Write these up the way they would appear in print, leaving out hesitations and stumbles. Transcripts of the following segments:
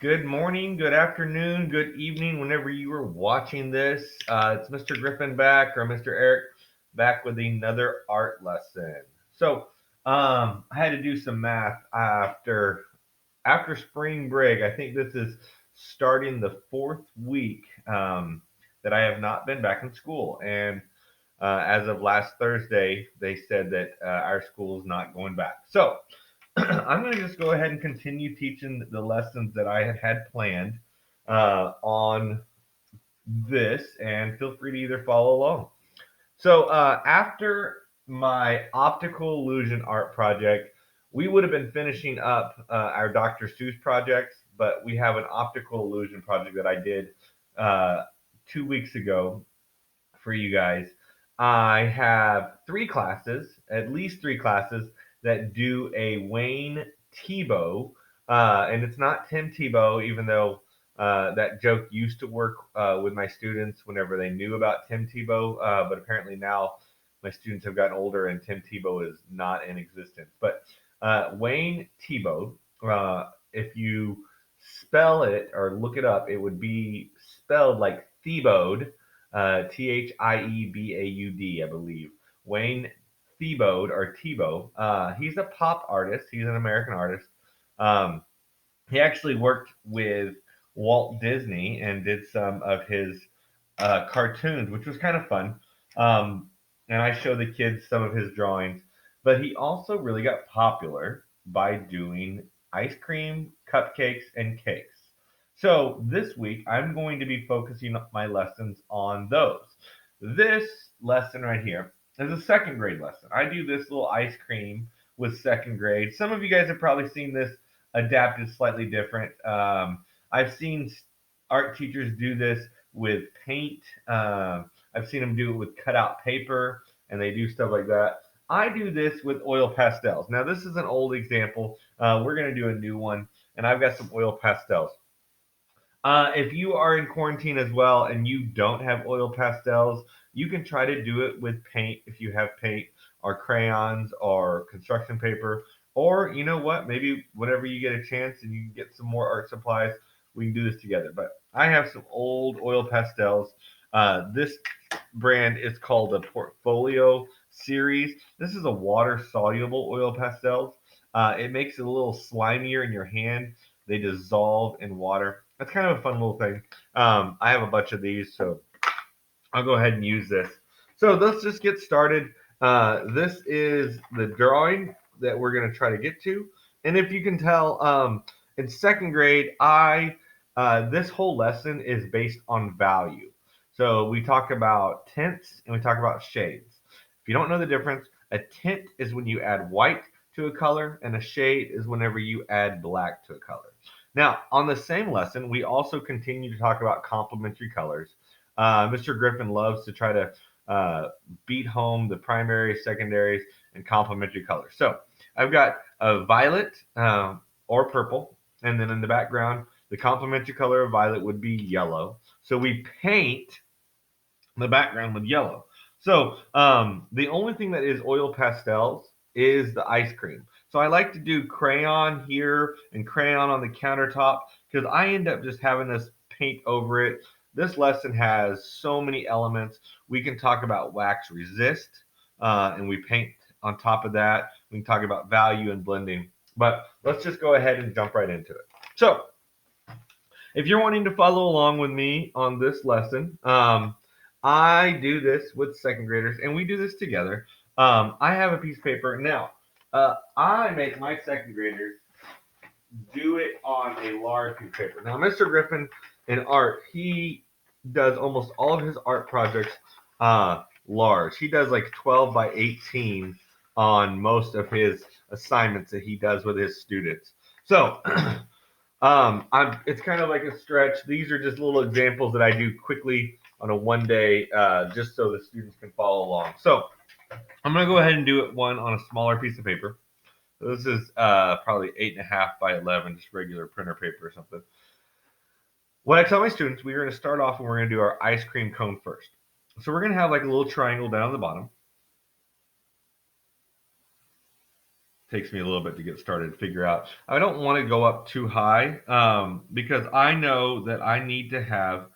Good morning, good afternoon, good evening, whenever you are watching this. It's Mr. Griffin back, or Mr. Eric back with another art lesson. I had to do some math after spring break. I think this is starting the fourth week that I have not been back in school, and as of last Thursday, they said that our school is not going back. So I'm going to just go ahead and continue teaching the lessons that I had planned on this, and feel free to either follow along. After my optical illusion art project, we would have been finishing up our Dr. Seuss projects, but we have an optical illusion project that I did uh, 2 weeks ago for you guys. I have three classes, at least three classes, that do a Wayne Thiebaud. And it's not Tim Tebow, even though that joke used to work with my students whenever they knew about Tim Tebow. But apparently now my students have gotten older and Tim Tebow is not in existence. But Wayne Thiebaud, if you spell it or look it up, it would be spelled like Thiebaud, Thiebaud, I believe. Wayne Thiebaud or Tebow. He's a pop artist. He's an American artist. Um, he actually worked with Walt Disney and did some of his cartoons, which was kind of fun. Um, and I show the kids some of his drawings. But he also really got popular by doing ice cream, cupcakes, and cakes. So this week, I'm going to be focusing my lessons on those. This lesson right here is a second grade lesson. I do this little ice cream with second grade. Some of you guys have probably seen this adapted slightly different. I've seen art teachers do this with paint. I've seen them do it with cutout paper, and they do stuff like that. I do this with oil pastels. Now, this is an old example. We're going to do a new one, and I've got some oil pastels. If you are in quarantine as well and you don't have oil pastels, you can try to do it with paint if you have paint or crayons or construction paper. Or, you know what, maybe whenever you get a chance and you can get some more art supplies, we can do this together. But I have some old oil pastels. This brand is called the Portfolio series. This is a water soluble oil pastels. It makes it a little slimier in your hand. They dissolve in water. That's kind of a fun little thing. I have a bunch of these, so I'll go ahead and use this. So let's just get started. This is the drawing that we're going to try to get to. And if you can tell, in second grade, I this whole lesson is based on value. So we talk about tints and we talk about shades. If you don't know the difference, a tint is when you add white to a color, and a shade is whenever you add black to a color. Now, on the same lesson, we also continue to talk about complementary colors. Mr. Griffin loves to try to beat home the primaries, secondaries, and complementary colors. So I've got a violet or purple, and then in the background, the complementary color of violet would be yellow. So we paint the background with yellow. So the only thing that is oil pastels is the ice cream. So I like to do crayon here and crayon on the countertop because I end up just having this paint over it. This lesson has so many elements. We can talk about wax resist, and we paint on top of that. We can talk about value and blending. But let's just go ahead and jump right into it. So if you're wanting to follow along with me on this lesson, I do this with second graders, and we do this together. I have a piece of paper now. I make my second graders do it on a large piece of paper. Now, Mr. Griffin in art, he does almost all of his art projects large. He does like 12 by 18 on most of his assignments that he does with his students. So it's kind of like a stretch. These are just little examples that I do quickly on a one day, just so the students can follow along. So I'm gonna go ahead and do it one on a smaller piece of paper. So this is probably 8.5 by 11, just regular printer paper or something. What I tell my students, we're going to start off and we're going to do our ice cream cone first. So we're going to have like a little triangle down the bottom. Takes me a little bit to get started to figure out. I don't want to go up too high because I know that I need to have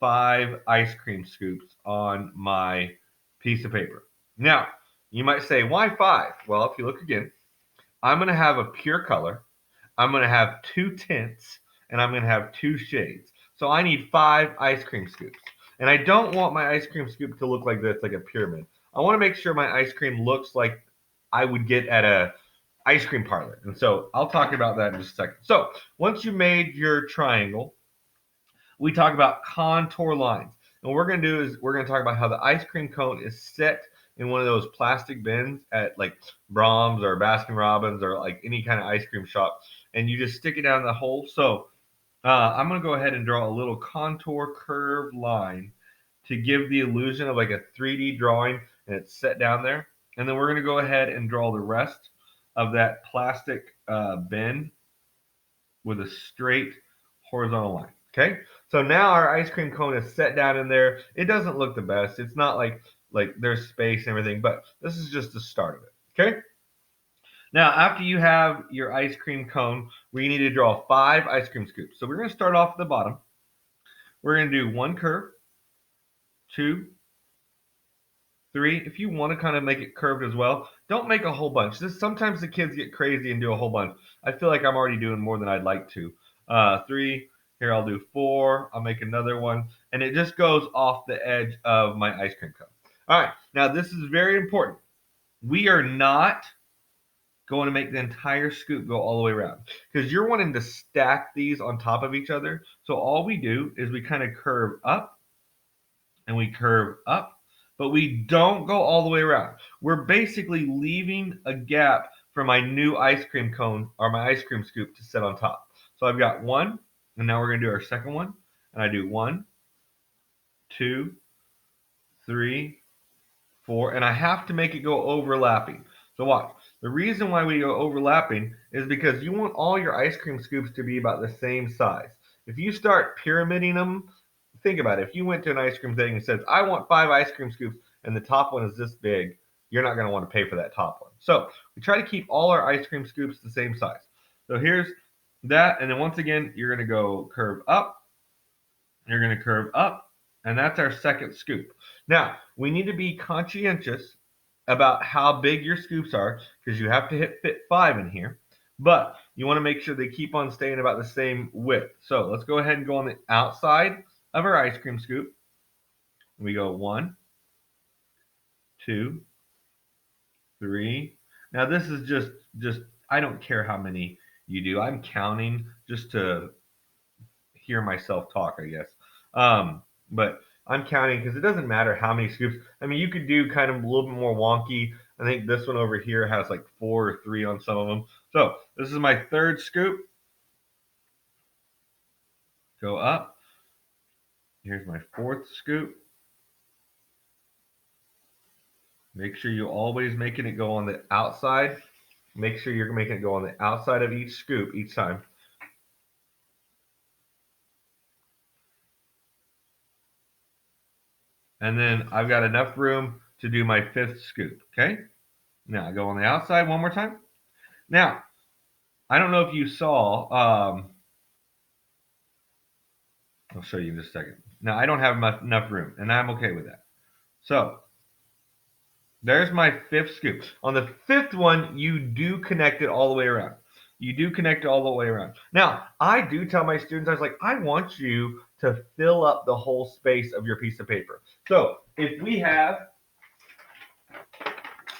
5 ice cream scoops on my piece of paper. Now, you might say, why 5? Well, if you look again, I'm going to have a pure color, I'm going to have 2 tints, and I'm going to have 2 shades. So I need 5 ice cream scoops. And I don't want my ice cream scoop to look like this, like a pyramid. I want to make sure my ice cream looks like I would get at a ice cream parlor. And so I'll talk about that in just a second. So once you made your triangle, we talk about contour lines. And what we're going to do is we're going to talk about how the ice cream cone is set in one of those plastic bins at like Brahms or Baskin Robbins or like any kind of ice cream shop. And you just stick it down the hole. So I'm going to go ahead and draw a little contour curved line to give the illusion of like a 3D drawing, and it's set down there. And then we're going to go ahead and draw the rest of that plastic bin with a straight horizontal line. Okay, so now our ice cream cone is set down in there. It doesn't look the best. It's not like there's space and everything, but this is just the start of it. Okay. Now, after you have your ice cream cone, we need to draw 5 ice cream scoops. So we're going to start off at the bottom. We're going to do 1 curve, 2, 3. If you want to kind of make it curved as well, don't make a whole bunch. Sometimes the kids get crazy and do a whole bunch. I feel like I'm already doing more than I'd like to. 3. Here I'll do 4. I'll make another one, and it just goes off the edge of my ice cream cone. All right. Now this is very important. We are not going to make the entire scoop go all the way around because you're wanting to stack these on top of each other. So all we do is we kind of curve up and we curve up, but we don't go all the way around. We're basically leaving a gap for my new ice cream cone or my ice cream scoop to sit on top. So I've got 1, and now we're going to do our second one. And I do 1, 2, 3, 4, and I have to make it go overlapping. So watch. The reason why we go overlapping is because you want all your ice cream scoops to be about the same size. If you start pyramiding them, think about it. If you went to an ice cream thing and says, I want 5 ice cream scoops, and the top one is this big, you're not going to want to pay for that top one. So we try to keep all our ice cream scoops the same size. So here's that, and then once again, you're going to go curve up, you're going to curve up, and that's our second scoop. Now, we need to be conscientious about how big your scoops are because you have to fit 5 in here, but you want to make sure they keep on staying about the same width. So let's go ahead and go on the outside of our ice cream scoop. We go 1, 2, 3. Now this is just I don't care how many you do. I'm counting just to hear myself talk, I guess. But I'm counting because it doesn't matter how many scoops. I mean, you could do kind of a little bit more wonky. I think this one over here has like 4 or 3 on some of them. So this is my third scoop. Go up. Here's my fourth scoop. Make sure you always making it go on the outside. Make sure you're making it go on the outside of each scoop each time. And then I've got enough room to do my 5th scoop. Okay. Now I go on the outside one more time. Now, I don't know if you saw, I'll show you in just a second. Now, I don't have enough room, and I'm okay with that. So, there's my 5th scoop. On the 5th one, you do connect it all the way around. You do connect it all the way around. Now, I do tell my students, I was like, I want you to fill up the whole space of your piece of paper. So, if we have,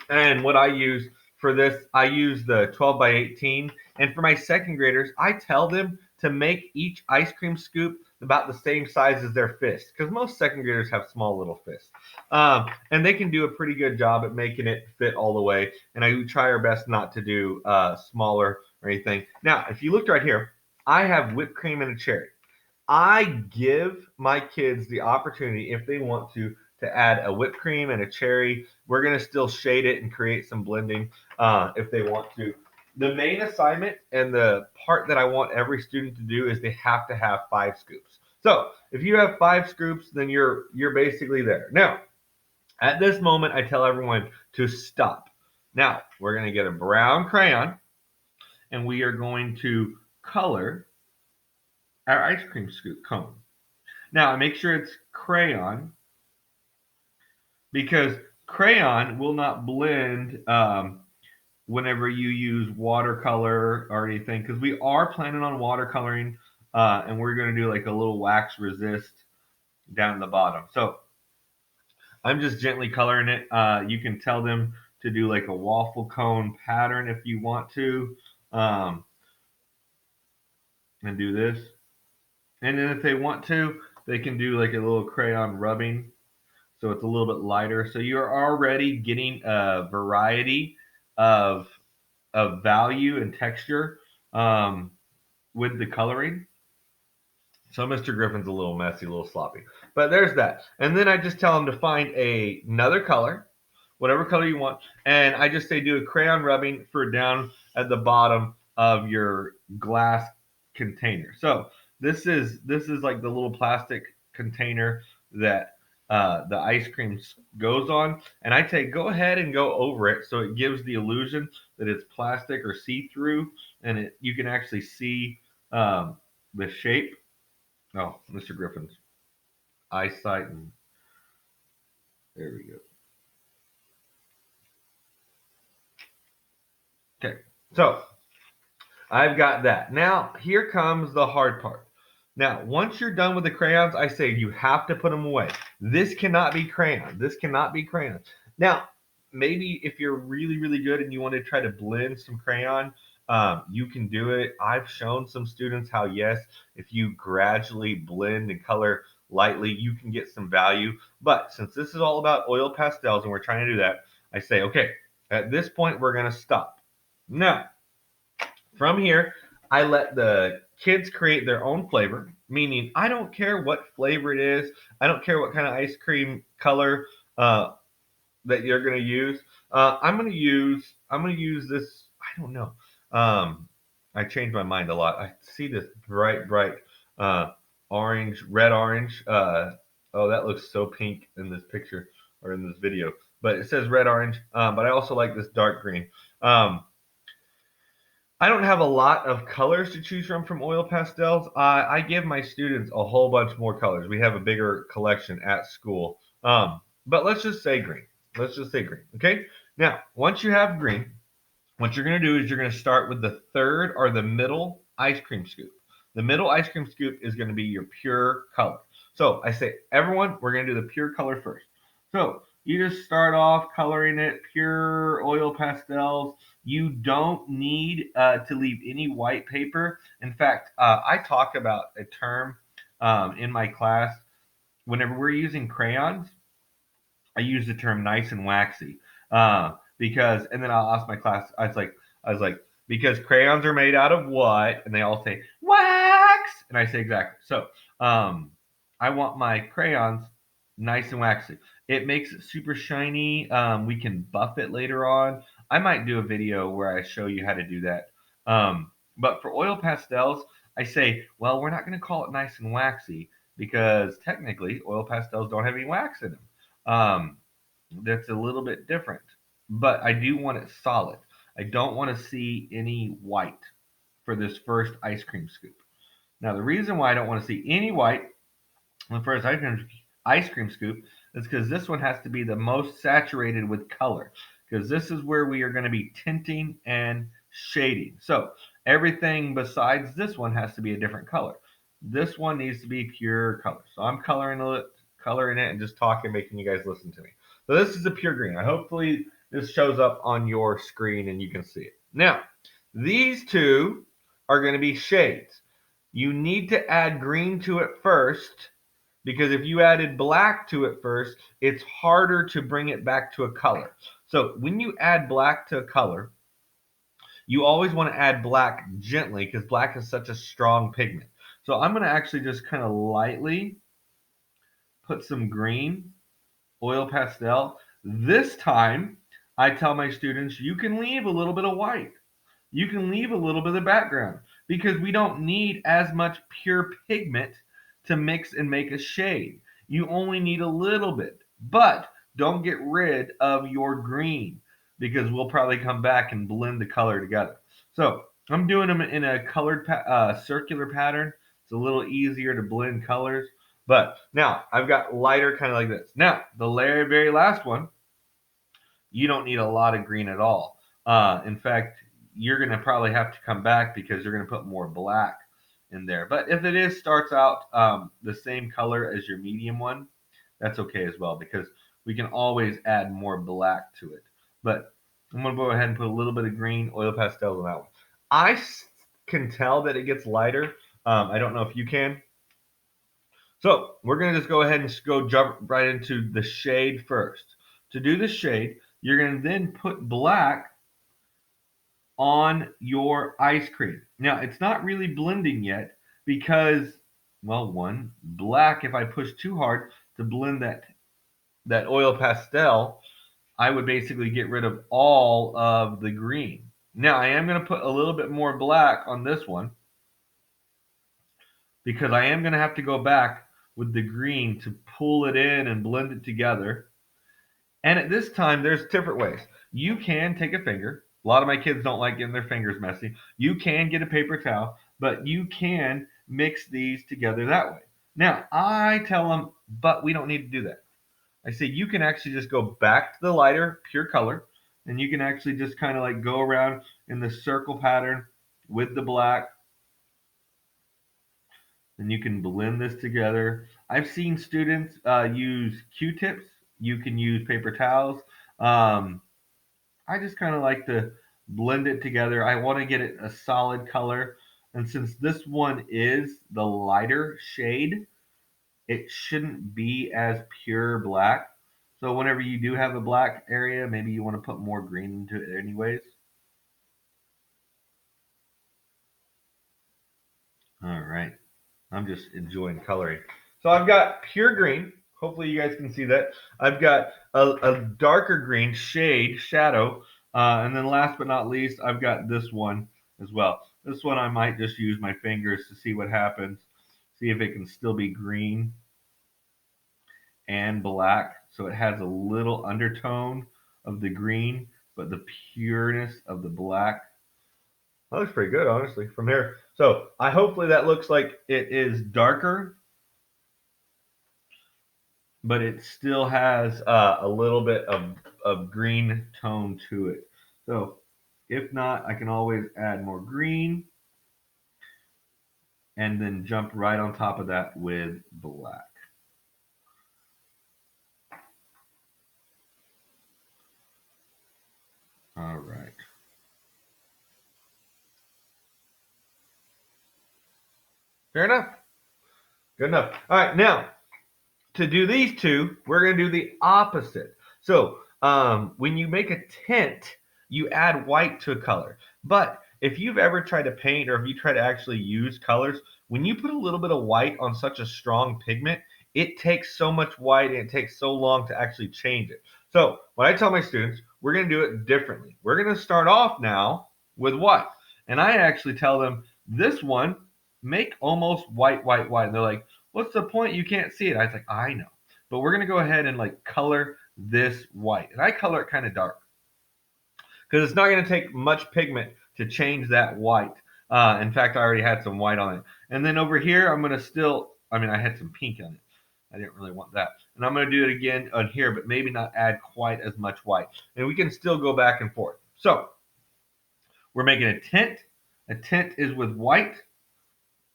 and what I use for this, I use the 12 by 18. And for my second graders, I tell them to make each ice cream scoop about the same size as their fist, because most second graders have small little fists. And they can do a pretty good job at making it fit all the way. And I try our best not to do smaller or anything. Now, if you looked right here, I have whipped cream and a cherry. I give my kids the opportunity, if they want to add a whipped cream and a cherry. We're going to still shade it and create some blending if they want to. The main assignment and the part that I want every student to do is they have to have 5 scoops. So if you have 5 scoops, then you're basically there. Now, at this moment, I tell everyone to stop. Now, we're going to get a brown crayon, and we are going to color our ice cream scoop cone. Now, make sure it's crayon, because crayon will not blend whenever you use watercolor or anything, because we are planning on watercoloring, and we're going to do like a little wax resist down the bottom. So I'm just gently coloring it. You can tell them to do like a waffle cone pattern if you want to, and do this. And then if they want to, they can do like a little crayon rubbing, so it's a little bit lighter. So you're already getting a variety of value and texture with the coloring. So Mr. Griffin's a little messy, a little sloppy. But there's that. And then I just tell him to find another color, whatever color you want. And I just say do a crayon rubbing for down at the bottom of your glass container. So this is like the little plastic container that the ice cream goes on. And I say go ahead and go over it so it gives the illusion that it's plastic or see-through, and you can actually see the shape. Oh, Mr. Griffin's eyesight, and there we go. Okay, so I've got that. Now, here comes the hard part. Now, once you're done with the crayons, I say you have to put them away. This cannot be crayon. This cannot be crayon. Now, maybe if you're really, really good and you want to try to blend some crayon, you can do it. I've shown some students how, yes, if you gradually blend and color lightly, you can get some value. But since this is all about oil pastels and we're trying to do that, I say, okay, at this point, we're going to stop. Now, from here, I let the kids create their own flavor, meaning I don't care what flavor it is. I don't care what kind of ice cream color that you're going to use. I'm going to use this. I don't know. I change my mind a lot. I see this bright orange, red orange. Oh, that looks so pink in this picture or in this video. But it says red orange. But I also like this dark green. I don't have a lot of colors to choose from oil pastels. I give my students a whole bunch more colors. We have a bigger collection at school. But let's just say green. Let's just say green. Okay. Now, once you have green, what you're going to do is you're going to start with the third or the middle ice cream scoop. The middle ice cream scoop is going to be your pure color. So I say, everyone, we're going to do the pure color first. So you just start off coloring it pure oil pastels. You don't need to leave any white paper. In fact, I talk about a term in my class. Whenever we're using crayons, I use the term nice and waxy, because, and then I'll ask my class, I was like, because crayons are made out of what? And they all say wax, and I say exactly. So, I want my crayons nice and waxy. It makes it super shiny. We can buff it later on. I might do a video where I show you how to do that. But for oil pastels, I say, well, we're not going to call it nice and waxy because technically oil pastels don't have any wax in them. That's a little bit different, but I do want it solid. I don't want to see any white for this first ice cream scoop. Now, the reason why I don't want to see any white on the first ice cream scoop is because this one has to be the most saturated with color, because this is where we are going to be tinting and shading. So everything besides this one has to be a different color. This one needs to be pure color. So I'm coloring it and just talking, making you guys listen to me. So this is a pure green. Hopefully this shows up on your screen and you can see it. Now, these two are going to be shades. You need to add green to it first, because if you added black to it first, it's harder to bring it back to a color. So when you add black to a color, you always want to add black gently because black is such a strong pigment. So I'm going to actually just kind of lightly put some green oil pastel. This time, I tell my students, you can leave a little bit of white. You can leave a little bit of background because we don't need as much pure pigment to mix and make a shade. You only need a little bit, but don't get rid of your green. because we'll probably come back and blend the color together. So I'm doing them in a colored circular pattern. It's a little easier to blend colors. But now I've got lighter kind of like this. Now the very last one, you don't need a lot of green at all. In fact, you're going to probably have to come back because you're going to put more black in there. But if it starts out the same color as your medium one, that's okay as well because we can always add more black to it. But I'm going to go ahead and put a little bit of green oil pastels on that one. I can tell that it gets lighter. I don't know if you can. So we're going to just go ahead and jump right into the shade first. To do the shade, you're going to then put black on your ice cream. Now, it's not really blending yet because, well, one, black, if I push too hard to blend that oil pastel, I would basically get rid of all of the green. Now, I am going to put a little bit more black on this one because I am going to have to go back with the green to pull it in and blend it together. And at this time, there's different ways. You can take a finger. A lot of my kids don't like getting their fingers messy. You can get a paper towel, but you can mix these together that way. Now, I tell them, but we don't need to do that. I say you can actually just go back to the lighter, pure color, and you can actually just kind of like go around in the circle pattern with the black, and you can blend this together. I've seen students use Q-tips. You can use paper towels. I just kind of like to blend it together. I want to get it a solid color. And since this one is the lighter shade, it shouldn't be as pure black. So whenever you do have a black area, maybe you want to put more green into it anyways. All right. I'm just enjoying coloring. So I've got pure green. Hopefully you guys can see that. I've got a darker green shade, shadow. And then last but not least, I've got this one as well. This one I might just use my fingers to see what happens. See if it can still be green and black. So it has a little undertone of the green, but the pureness of the black. That looks pretty good, honestly, from here. So I hopefully that looks like it is darker, but it still has a little bit of green tone to it. So if not, I can always add more green and then jump right on top of that with black. All right. Fair enough. Good enough. All right. Now, to do these two, we're going to do the opposite. So when you make a tint, you add white to a color. But if you've ever tried to paint or if you try to actually use colors, when you put a little bit of white on such a strong pigment, it takes so much white and it takes so long to actually change it. So what I tell my students, we're going to do it differently. We're going to start off now with what? And I actually tell them this one, make almost white, white, white. And they're like, what's the point? You can't see it. I was like, I know. But we're going to go ahead and like color this white. And I color it kind of dark because it's not going to take much pigment to change that white. In fact, I already had some white on it. And then over here, I'm going to still, I mean, I had some pink on it. I didn't really want that. And I'm going to do it again on here, but maybe not add quite as much white. And we can still go back and forth. So we're making a tint. A tint is with white.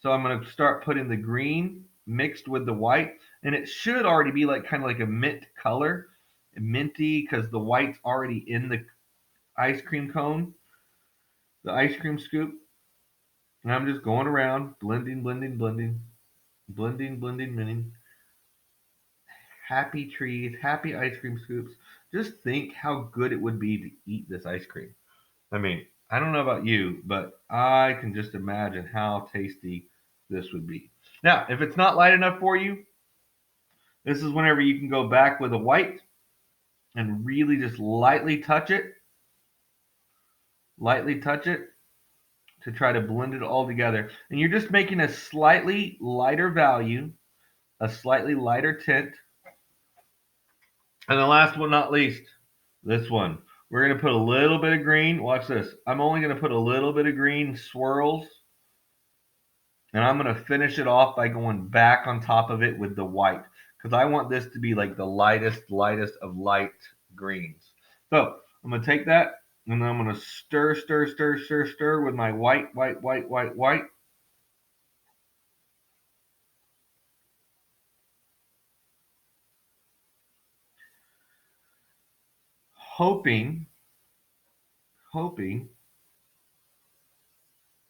So I'm going to start putting the green mixed with the white. And it should already be like kind of like a mint color, minty, because the white's already in the ice cream cone, the ice cream scoop. And I'm just going around, blending, blending, blending, blending, blending, blending. Happy trees, happy ice cream scoops. Just think how good it would be to eat this ice cream. I mean, I don't know about you, but I can just imagine how tasty this would be. Now, if it's not light enough for you, this is whenever you can go back with a white and really just lightly touch it to try to blend it all together. And you're just making a slightly lighter value, a slightly lighter tint. And the last but not least, this one. We're going to put a little bit of green. Watch this. I'm only going to put a little bit of green swirls. And I'm going to finish it off by going back on top of it with the white. Because I want this to be like the lightest of light greens. So I'm going to take that and then I'm going to stir with my white. Hoping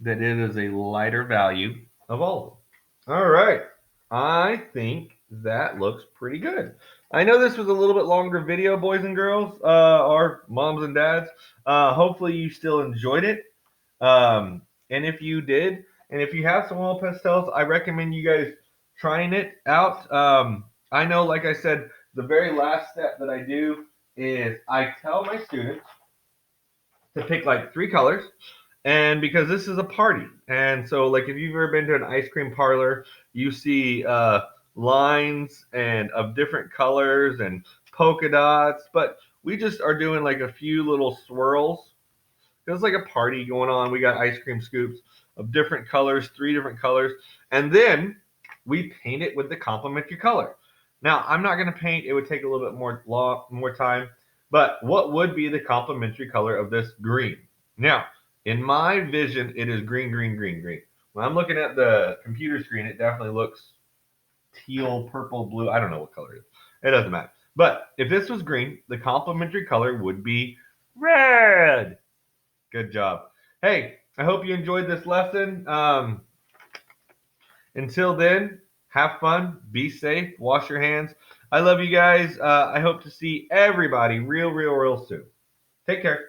that it is a lighter value of all of them. All right. I think that looks pretty good. I know this was a little bit longer video, boys and girls, or moms and dads. Hopefully you still enjoyed it. And if you did, and if you have some oil pastels, I recommend you guys trying it out. I know, like I said, the very last step that I do is I tell my students to pick like 3 colors. And because this is a party, and so like if you've ever been to an ice cream parlor, you see lines and of different colors and polka dots, but we just are doing like a few little swirls. It's like a party going on. We got ice cream scoops of different colors, 3 different colors, and then we paint it with the complementary color. Now, I'm not going to paint; it would take a little bit more time. But what would be the complementary color of this green? Now, in my vision, it is green, green, green, green. When I'm looking at the computer screen, it definitely looks teal, purple, blue. I don't know what color it is. It doesn't matter. But if this was green, the complementary color would be red. Good job. Hey, I hope you enjoyed this lesson. Until then, have fun, be safe, wash your hands. I love you guys. I hope to see everybody real soon. Take care.